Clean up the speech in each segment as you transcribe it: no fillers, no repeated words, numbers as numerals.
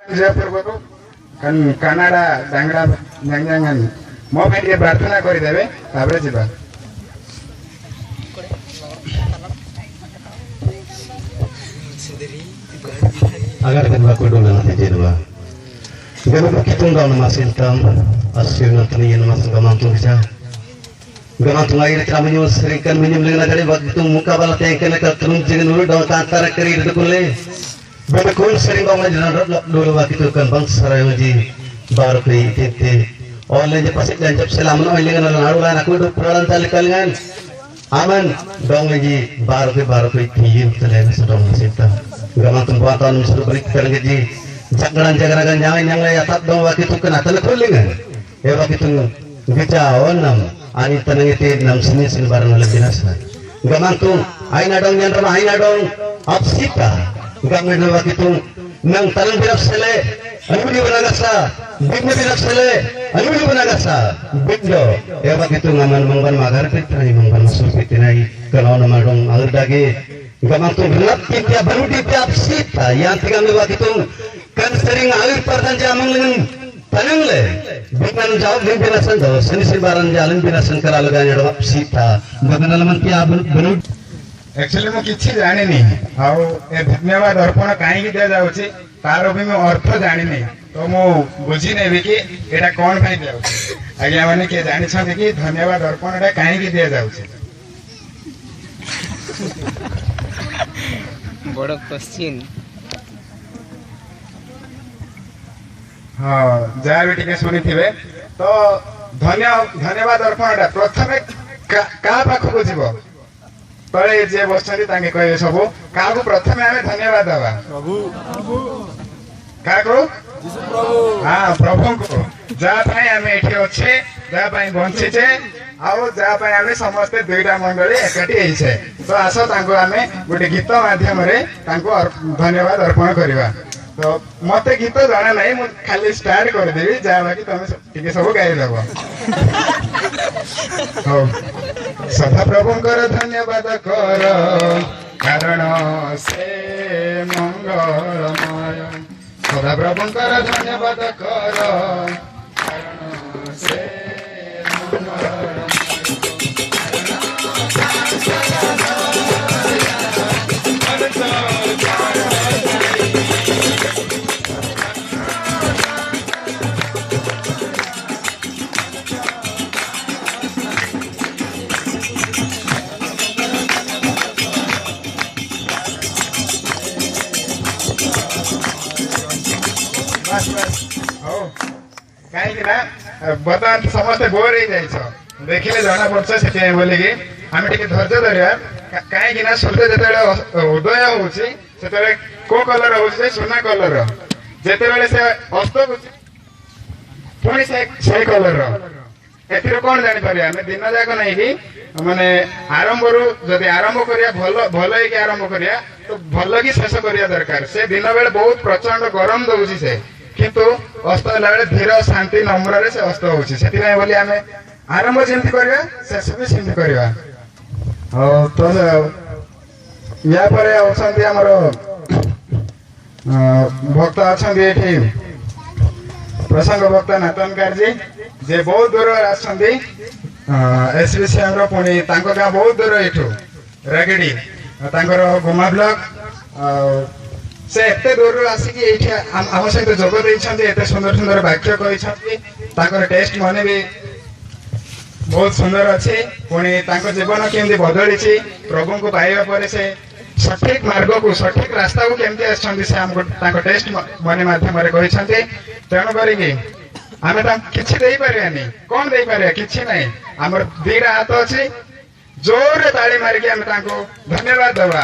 पूर्व कानाडा डांगड़ा जांग मो भाई प्रार्थना करदे जा agar kedua kudu nanti jedwa. Gak kita nggak nama sintam asyik nanti nih nama segamantung saja. Gamantung air kita menyusirikan menyembelih dari waktu muka bala tengken ke terung jangan dulu daun antara kiri itu kulai. Berkul sering bangun jalan dulu waktu kan bang sarai uji baru kiri tete. Oleh je pasti janjap selamat oleh dengan lalu lain aku hidup peralan tali kalian. Aman dong lagi baru kiri tiup terlebih sedang sintam. Gamantung buatan sudah berikan gaji jagaran jangan yang lain atap dong waktu itu kena telekulingan. Waktu itu gejauh nam ani tenang itu nam sini barang lebih nasa. Gamantung aina dong yang ramah aina dong absita. Gamantung waktu itu nang tanang birap sele anu di benagasa bigno birap sele anu di benagasa bigno. Waktu itu ngaman mangban magar pitrai mangban masuk pitinai kalau nama dong alir dagi. Gamantung gelap kita baru diapsita yang tinggal waktu itu kan sering alir perdan jamang dengan tanang le bukan jauh dengan binasan do seni sebaran jalan binasan kalau ganya do apsita bagaimana laman kia benar actually मु किछि जानि नि आउ ए धन्यवाद अर्पण काहे कि दिया जाउछि तारो भी मैं अर्थ जानि नि तो मु बुझी नेबी कि एटा कोन भाई दिया जाउछि आज्ञा माने के जानि छथि कि धन्यवाद अर्पण एटा काहे कि दिया जाउछि बड़ क्वेश्चन हाँ जा भी टिके सुनी थिबे तो धन्यवाद अर्पण प्रथमे का पाखु जीव तले जे बसछन्ति तांके कहे सब काहु प्रथमे आमे धन्यवाद दबा प्रभु काको यीशु प्रभु हां प्रभु को जा पई आमे एठी अछि जा पई बंची छे आउ जा पई आमे समस्त दुईटा मंडली एकाठी हेइछे तो आसो तांको आमे गोटे गीत माध्यम रे तांको धन्यवाद अर्पण करबा तो मते गीत जाना नहीं मु खाली स्टार्ट कर देबी जा बाकी तमे टिके सब गाई देबो हो सदा प्रभुंकर धन्यवाद कर कारण से मंगलमय सदा प्रभुंकर धन्यवाद कर कारण से मंगलमय बर्तमान समस्ते बोर हो जाइछ देखिले जना पड़छ से बोले कि आमे टिके धैर्य धरिया काहे कि ना सूर्य जेतेले उदय होउछि सेतेले को कलर होउछि सोना कलर जेतेले से अस्त होउछि पुणी से कलर एथिरो कोन जानि परिया ଆମେ दिन जाक नै कि माने आरंभ रु जदि आरंभ करिया भलो कि आरंभ करिया तो भलो कि शेष करिया दरकार से दिन बेले बहुत प्रचंड गरम दउछि से किंतु अस्त बेले धीर शांति नम्र रे से अस्त होउछि सेति नै बोली आमे आरंभ जेंति करिया शेष भी सेंति करिया तो या पर औसंती हमर भक्त अछंती एठी प्रसंग भक्त नातनकार जी जे बहुत दूर आछंती एसबीसीएम रो पुणी तांको गां बहुत दूर एठो रागेडी तांकर गोमा ब्लॉक से एते दूर आसी कि एठी हम सहित जोग दैछंती एते सुंदर सुंदर वाक्य कहिछंती तांकर टेस्ट माने भी बहुत सुंदर अच्छे पुणी तांको जीवन केमती बदली प्रभु को पाइबा परे से सठिक मार्ग को सठिक रास्ता को केमती आछंती से हमको तांको टेस्ट माने माध्यम रे कहिछंती तेणु करी कि आमे ता किछि देई परियानी कोन देई परिया किछि नै हमर दीरा हाथ अछि जोर रे ताली मारि कि आमे तांको धन्यवाद देबा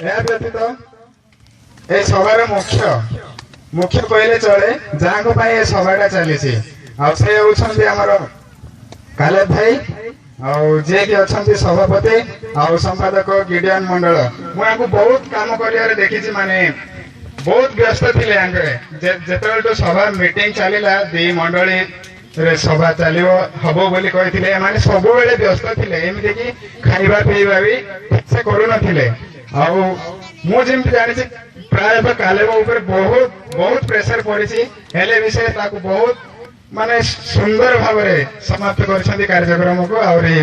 ए व्यतीत ए सभार मुख्य कहले चले जहाँ को पाए सभाटा चली काले भाई जे कि अच्छा सभापति संपादक गिडियन मंडल मुझे बहुत काम कर माने बहुत व्यस्त थे जिते तो सभा मीटिंग चलला दी मंडली सभा चलो हम बोली कही सब व्यस्त थे एमती कि खाइबा पीवा भी से करू न ଆଉ ମୁଁ ଯେମିତି ଜାଣିଛି ପ୍ରାୟତଃ କାଲେବ ଉପରେ ବହୁତ ପ୍ରେସର ପଡିଛି, ହେଲେ ବି ସେ ତାକୁ ବହୁତ ମାନେ ସୁନ୍ଦର ଭାବରେ ସମାପ୍ତ କରିଛନ୍ତି କାର୍ଯ୍ୟକ୍ରମକୁ। ଆହୁରି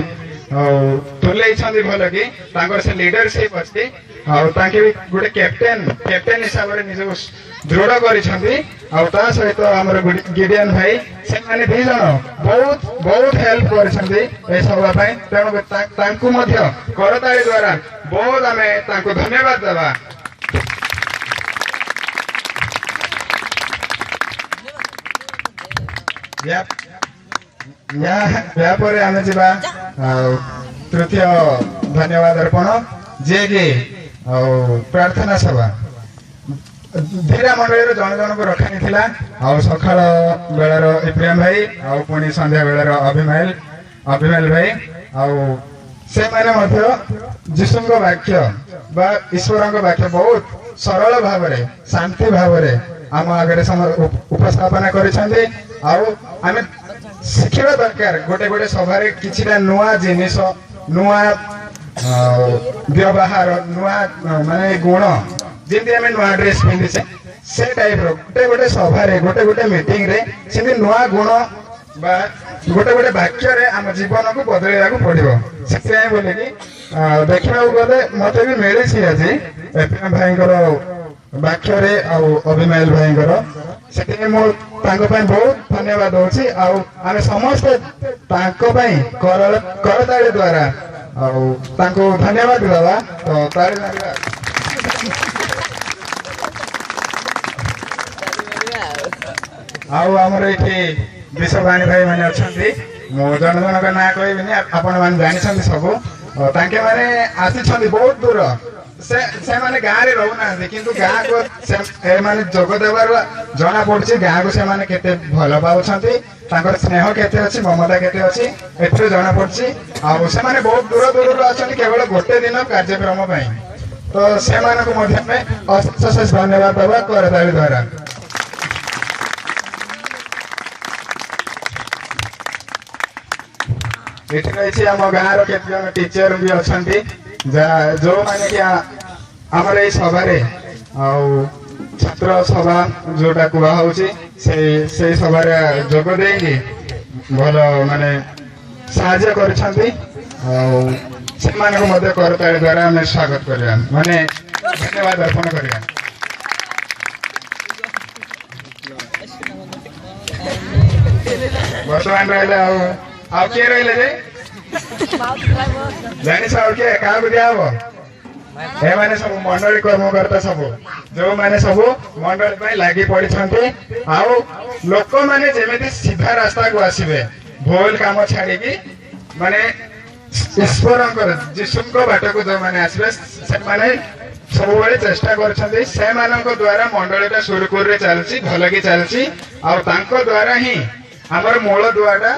ତୁଲେଇଛନ୍ତି ଭଲ କି ତାଙ୍କର ସେ ଲିଡରସିପ ଅଛି, ଆଉ ତାଙ୍କେ ବି ଗୋଟେ କ୍ୟାପ୍ଟେନ ହିସାବରେ ନିଜକୁ ଦୃଢ କରିଛନ୍ତି। ଆଉ ତା ସହିତ ଆମର ଗିଡିୟନ ଭାଇ, ସେମାନେ ଦି ଜଣ ବହୁତ ହେଲ୍ପ କରିଛନ୍ତି ଏ ସଭା ପାଇଁ। ତେଣୁ ତାଙ୍କୁ ମଧ୍ୟ କରତାଳି ଦ୍ୱାରା ବହୁତ ଆମେ ତାଙ୍କୁ ଧନ୍ୟବାଦ ଦେବା। यापर आम जा तृतीय धन्यवाद अर्पण जे प्रार्थना सभा धीरा मंडल जन जन को रखानी थिला। सकाळ बेलार इप्रियम भाई पुणी संध्या बेलार अभिमैल भाई से माने जीशुंक वाक्य बा ईश्वर वाक्य बहुत सरल भाव शांति भाव आम आगे उपस्थापना करिसेंती। आम शिखा दरकार गोटे गोटे सभा कि नुआ जिनिस नुआ व्यवहार नुआ माने गुण जमी आम नुआ ड्रेस पिंधीचे से टाइप गोटे गोटे सभा गोटे गोटे मीटिंग रे से नुआ गुण बा गोटे गोटे वाक्य आम जीवन को बदलवा पड़ो से बोले कि देखा गले मत भी मिली आज एपीएम भाई वाक्य अभिमैल भाई से बहुत धन्यवाद दूसरी। आम समस्ते करताली द्वारा धन्यवाद दवा तो ताली मारिबा। आमर ये विश्ववाणी भाई मैंने अच्छा मु जन जन का ना कहबी आपण मैंने जानी सब तांके माने आसी बहुत दूर से माने गाँव में रोना कि गाँ को माने जोग देवार जना पड़ी गाँ को से केते भल पाँच स्नेह केते अच्छी ममता केते अच्छी ए जना पड़ी। से माने बहुत दूर दूर अच्छा केवल गोटे दिन कार्यक्रम तो से अशेष धन्यवाद देवा करताली द्वारा। ये रही आम गाँव केते टीचर भी अच्छा जो माने कि आमर ये सभा छात्र सभा जोटा कहूँ से सभा जोग देंगे भल माने साहाय्य करताली करताली द्वारा आम स्वागत करवा माने धन्यवाद अर्पण करवा। बर्तमान रहा किए रही जानी क्या क्या दिया एमाने सब मंडली कर्मकर्ता सब जो माने सब मंडली लगी पड़ी लोक मैंने जमी सीधा रास्ता को आसवे भूल काम छाड़ी माने ईश्वर जीशुक बाट को जो मैंने आसवे सब चेष्टा कर द्वारा मंडलीटा सुरखुर चलती भल कि चलती द्वारा ही आमर मूल दुआटा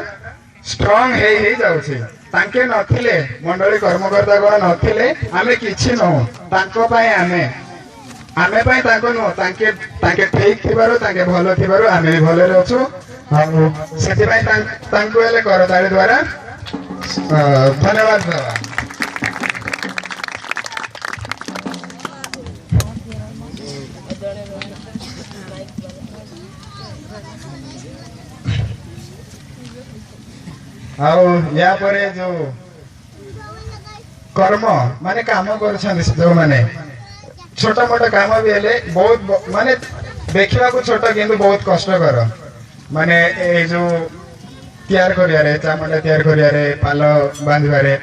स्ट्रंग हे जाउछि। तांके नथिले मंडली कर्मकर्ता गण नथिले आमे किछि नहु तांको पय आमे पय तांको न तांके ठीक थिबारो तांके भलो थिबारो आमे भी भलो रहछु। सेति पय तांको एले करताली द्वारा धन्यवाद देवा। या परे जो कर्म माने काम कर जो माने छोटा मोटा काम भी हेले बहुत माने देखा को छोटा किंतु बहुत कष्टकर माने ए जो तैयार करियारे चामड़ा तैयार करियारे पाल बांधिबारे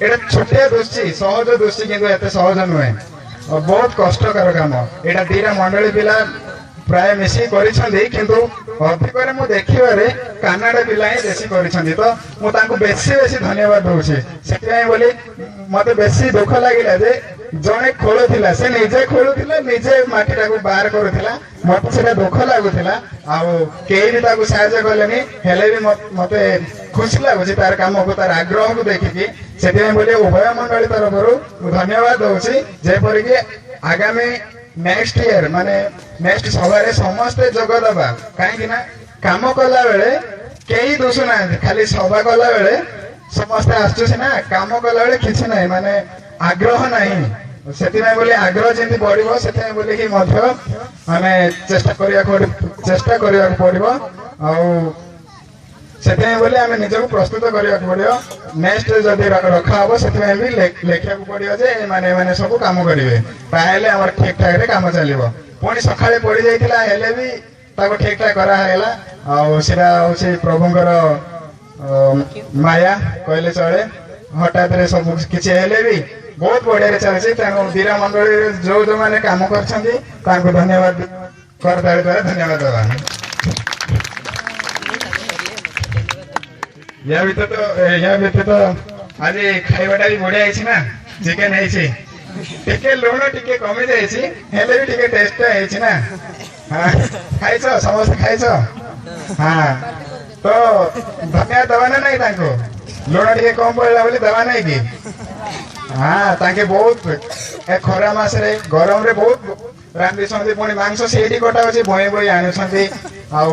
एटा छोटिया दोस्ती सहज दोस्ती किंतु एते सहज नुहे बहुत कष्टकर काम। एटा दीरा मंडली पिला प्राय मिसी करिसंदी किंतु अधिक मु देखिबारे कानाडा पिला ही बेसी करिसंदी तो मु तांको बेसी धन्यवाद दूची। सेति बोली मते बेसी दुख लागिला जे जणे खोलुथिला से निजे खोलुथिला निजे माटीटा को बाहर करूथिला मते सेटा दुख लागुथिला केही भी ताको सहायता कलेनी हेले भी मते खुशी लागुची तार काम को तार आग्रह को देखिकी। सेति बोली उभय मंडली तरफरु धन्यवाद दूची जेपरि कि आगामी नेक्स्ट ईयर माने नेक्स्ट सभा समस्ते जोग दबा कहीं काम कला बेले कई दोष ना खाली सभा कला बेले समस्ते आसुना काम कला बेले किसी ना माने आग्रह नहीं ସେଥିପାଇଁ ବୋଲି ଆଗ୍ରହ ଯେମିତି ବଢିବ ସେଥିପାଇଁ ବୋଲି କି ମଧ୍ୟ ଆମେ ଚେଷ୍ଟା କରିବାକୁ ପଡିବ ଆଉ ସେଥିପାଇଁ ବୋଲି ଆମେ ନିଜକୁ ପ୍ରସ୍ତୁତ କରିବାକୁ ପଡିବ ନେକ୍ସଟ ଯଦି ରଖା ହବ ସେଥିପାଇଁ ବି ଲେଖିବାକୁ ପଡିବ ଯେ ଏମାନେ ସବୁ କାମ କରିବେ ତାହେଲେ ଆମର ଠିକ ଠାକରେ କାମ ଚାଲିବ ପୁଣି ସକାଳେ ପଡି ଯାଇଥିଲା ହେଲେ ବି ତାକୁ ଠିକ ଠାକ କରାହେଲା ଆଉ ସେଟା ହଉଛି ପ୍ରଭୁଙ୍କର ମାୟା କହିଲେ ଚଳେ ହଠାତରେ ସବୁ କିଛି ହେଲେ ବି ବହୁତ ବଢିଆରେ ଚାଲିଛି ତେଣୁ ବୀରା ମଣ୍ଡଳୀରେ ଯୋଉମାନେ କାମ କରିଛନ୍ତି ତାଙ୍କୁ ଧନ୍ୟବାଦ କରତାଳି ଦ୍ୱାରା ଧନ୍ୟବାଦ ଦେବା या व्यतीत आज खाइबाटा भी बढ़िया है ना चिकेन है टिके लुण टिके कमी जाइए हेले भी टिके टेस्ट है ना हाँ खाइछ समस्त खाइछ हाँ तो धन्यवाद दवा ना नहीं तांको लुण टिके कम पड़ला बोली दवा नहीं कि हाँ तांके बहुत खरा मास रे गरम रे बहुत रांधि छथि पुणी मांस सेठी कटा अछि भई भई आनु छथि आ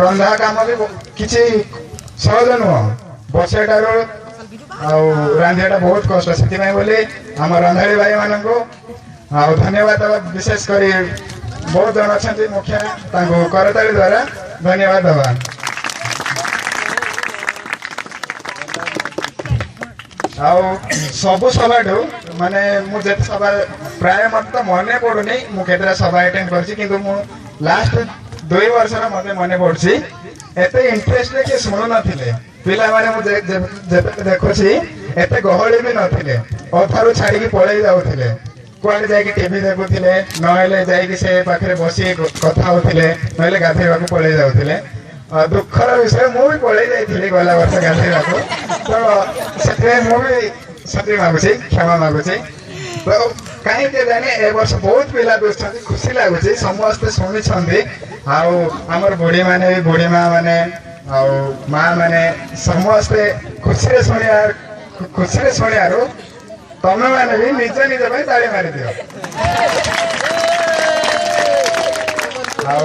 रंधा काम भी किछि सहज नुह बसेटारू रांधियाटा बहुत कष्ट से बोले आम रंधाड़ी भाई मान धन्यवाद विशेष कर बहुत जन अच्छा मुखिया करताली द्वारा धन्यवाद दवा सबु सभा माने मुझे सभा प्राय मत तो मन पड़ूनी मुझे सभा अटेंड कर लास्ट 2 वर्ष मत मन पड़ी एत इंटरेस्ट किए शुणु नथिले पिला माने मु देखुची एते गहली भी नथिले अथारु छाड़ी पळै जाउथिले कुआडे जाई टीवी देखुथिले नहेले जाई से पाखरे बसी कथा होथिले नहेले गाधेबाकू पळै जाउथिले दुखर विषय मु भी पळै जाइथिले गला वर्ष गाधेबाकू तो सेते मु भी सती मागुची क्षमा मागुची तो कहीं के जाने ए वर्ष बहुत पिला दुछथि खुशी लागुची समस्त सुनि छथि आउ हमर बुढ़ी माने भी बुढ़ी माँ माने आउ माँ माने समस्ते खुशी रे सुनियारो तमे माने भी निज निज भाई ताली मारी दियो आउ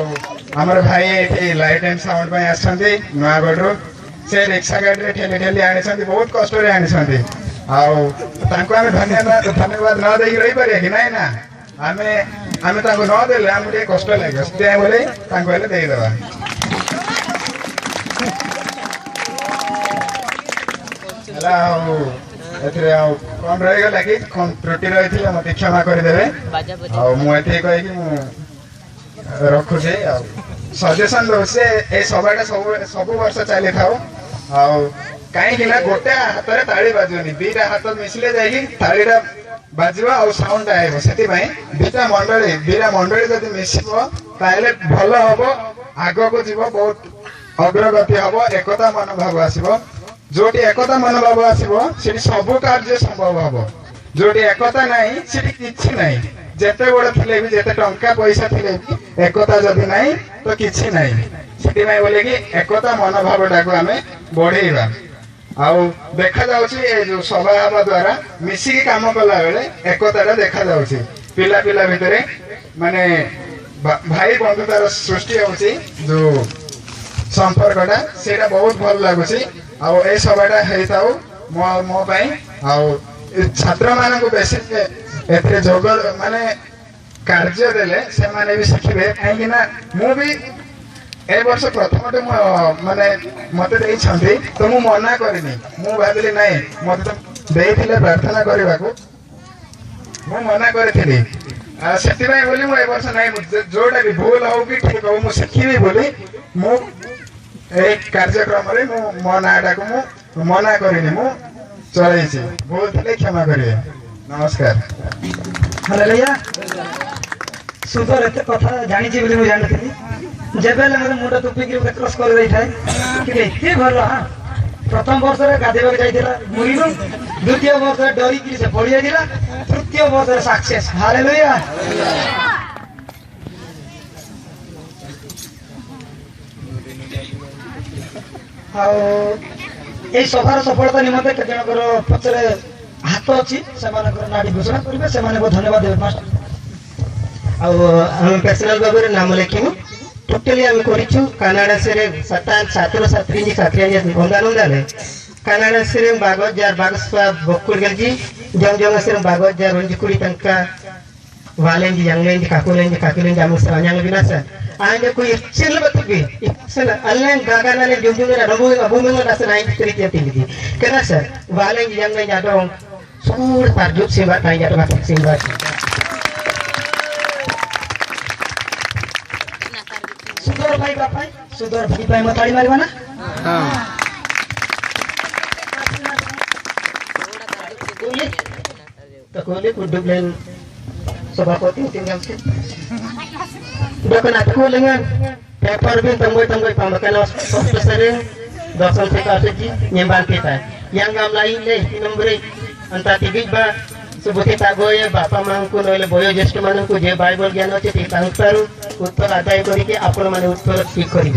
हमर भाई एठी लाइट एंड साउंड पे आछंती नयागढ़ से रिक्शा गाड़ी रे ठेली ठेली आनी छंती बहुत कष्ट रे आनी छंती आउ तांको हमें धन्यवाद न देई रही पारे कि नहीं ना आमे तांको न देले हम टे कष्ट लागे से बोले तांको हेले देई देबा हला एथरे कौन रह गला कि त्रुटि रही मत क्षमा कर देबे आ मु एथि कहि कि मु रखु छे आ सजेशन दो से ए सभाटा सब वर्ष चली थाओ आ कहीं कि ना गोटे हाथ रे ताली बाजुनी दीटा हाथ मिसले जाई तालीटा बाजिबा और साउंड आइबो सेति भाई बीरा मंडली जदि मिसिबो ताले भलो हबो आगो को जीवो बहुत अग्रगति हबो एकता मनोभाव आसीबो जोटी एकता मनोभाव आसीबो सेठी सब कार्य संभव हबो जोटी एकता नाही सेठी किछि नाही जेते बड़ थिले भी जेते टंका पैसा थिले भी एकता जदि नाही तो किछि नाही सेति भाई बोले कि एकता मनोभावटा को हमें बढ़ेइबा आउ देखा जाउची ए जो सभा हवा द्वारा मिसिकी काम कला बेले एकताटा देखा जाउची पिला पिला भितरे माने भाई बंधुतार सृष्टि होउची जो संपर्कटा सेटा बहुत भल लागुची आउ ए सभाटा हेताउ मो पई आउ छात्र मानन को बेसी एथरे जोग माने कार्य देले से माने भी सिखिबे काहे कि ना मु भी ए वर्ष प्रथम माने मते देई छंदी तो मु मना करिनी मु भाबिली नाही मते तो देइथिले प्रार्थना करबाकू मु मना करथिली सेति भाई बोली मु ए वर्ष नाही जोडा भी भूल हो कि ठीक हो मु सिखिबी बोली मु एक कार्यक्रम रे मु मनाटा को मु मना करिनी मु चलैछि भूल थिले क्षमा करिए नमस्कार हालेलुया सुपर एते कथा जानि छी बोली मु जानथि जेबेले मते मुंडा टोपी के क्रॉस कर रही थाए कि एते भल हां प्रथम वर्ष रे गाधेबा जाइथिला मुरिनु द्वितीय वर्ष रे डरी कि से पड़ी जाइथिला तृतीय वर्ष रे सक्सेस हालेलुया आओ ए सभार सफलता निमंते के जनकर पछरे हाथ अछि सेमानकर नाडी घोषणा करिवे सेमाने को धन्यवाद देबे मास्टर आ हम पर्सनल बाबरे नाम लेखिमु टोटली आम करिछु कनाडा से छात्र छात्री जी छात्री अनुदान कनाडा से बागत जार बागस्वा बकुल गलजी jang jang asir bagot jar unji kuri tangka walen ji yang lain kakulen jamu seranyang lebih nasa anda ku ichil batubi ichil allen gaga nale jum jum na rabu abu mengal nasa naik kuri tiap tinggi karena sir walen ji yang lain jadong sur tarjut simbat naik jatuh batuk simbat sudor bhai pai matari mari mana Takuli kuduk lain sebab koting tinggal sih. Udah kena lengan paper bin tanggoy pamakan sering dosen sekali nyembang kita. Yang ngam lain leh nombri antara tiga ba sebuti tagoye bapa mangkun oleh boyo jestu manungku je Bible ज्ञान होचे ती तंतर उत्तर आदाय करी के आपण माने उत्तर ठीक करी